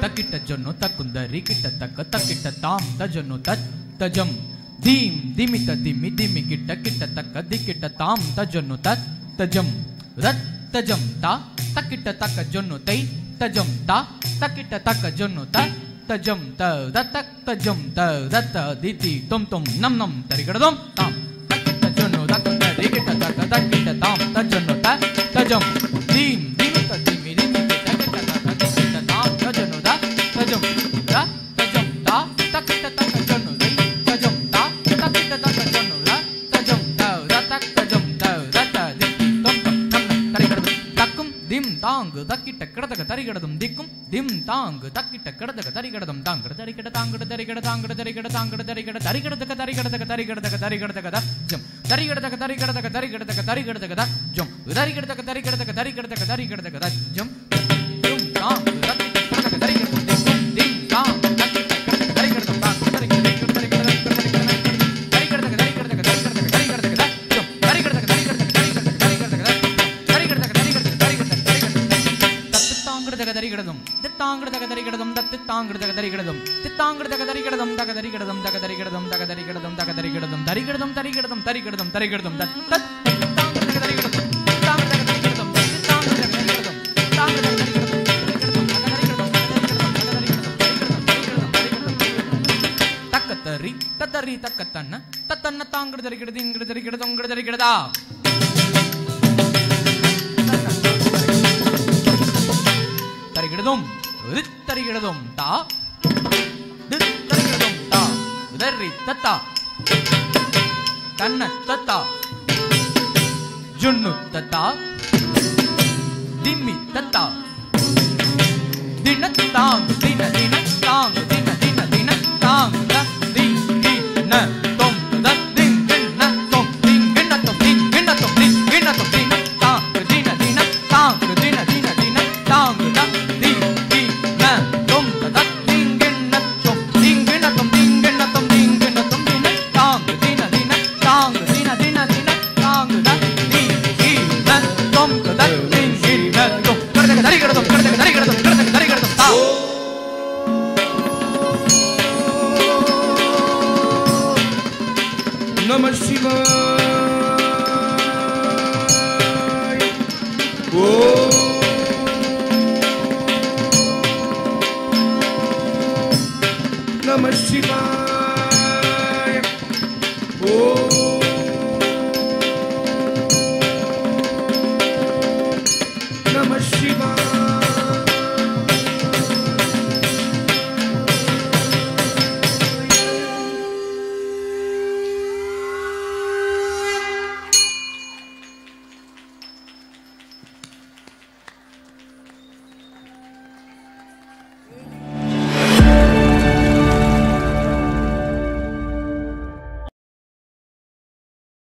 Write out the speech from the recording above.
तकिट जन्नो तकुंदरी kit तक तकिट ताम तजन्नो तत तजम दीम दिमित दिमि दिमि किट किट तक दिकिट ताम तजन्नो तत तजम रत तजम ता तकिट तक जन्नो तई तजम ता तकिट तक जन्नो तत तजम त दतक तजम त दत दिति तुम नम नम तरिगड़दम ताम तकिट जन्नो तकुंदरी किट तक तकिट ताम तजन्नो तत तजम दीम दिमित दिमि दिमि किट किट तक दिकिट ताम तजन्नो तत तजम रा तजम ता तकिट तक जन्नो तई तजम ता तकिट तक जन्नो रा तजम त दतक तजम त दत दिति तुम नम नम तरिगड़दम तक्कुम दिम तांग तकिट किडदक तरिगड़दम दिक्कुम दिम तांग तकिट किडदक तरिगड़दम तांगड़ तरिगड़ तांगड़ तरिगड़ तांगड़ तरिगड़ तांगड़ तरिगड़ तरिगड़दक तरिगड़दक तरिगड़दक तरिगड़दक जम तरिगड़दक तरिगड़दक तरिगड़दक तरिगड़दक जम तरिगड़दक तरिगड़दक तरिगड़दक तरिगड़दक जम दिम तांग तकिट किडदक तरिगड़दम दिम तांग तकिट किडदक तरिगड़दम तांग तरिगड़ तरिगड़ तरिगड़दक तरिगड़दक तरिगड़दक तरिगड़दक जम तरिगड़दक तरिगड़दक तरिगड़दक तरिगड़दक तरिगड़दक தரிகடதம் தித்தாங்கடதக தரிகடதம் தத்தித்தாங்கடதக தரிகடதம் தித்தாங்கடதக தரிகடதம் தக தரிகடதம் தக தரிகடதம் தக தரிகடதம் தக தரிகடதம் தரிகடதம் தரிகடதம் தரிகடதம் தரிகடதம் தத் தத் தித்தாங்கடதக தரிகடதம் தித்தாங்கடதக தரிகடதம் தித்தாங்கடதக தரிகடதம் தித்தாங்கடதக தரிகடதம் தரிகடதம் தக தரிகடதம் தக்கத்தரி தத்தரி தக்கத்தன்ன தத்தன்ன தாங்கட தரிகடதி இங்கட தரிகடதம் இங்கட தரிகடதா தரிகிடதும் தரிகிடதும் தா தரிகிடதும் தா தரி தத்தா தன்ன தத்தா ஜுன்னு தத்தா திம்மி தத்தா தின தாங் தின தின தாங் தின தின தின தாங் த தி தி ந தொம் த தின் தின தொம் தின் கின தொம் தின் கின தொம் தின் கின தொம் தின தாங் தின தின தாங் தின தின தின தாங் த Namah Shivaya. Oh. Namah Shivaya. Oh.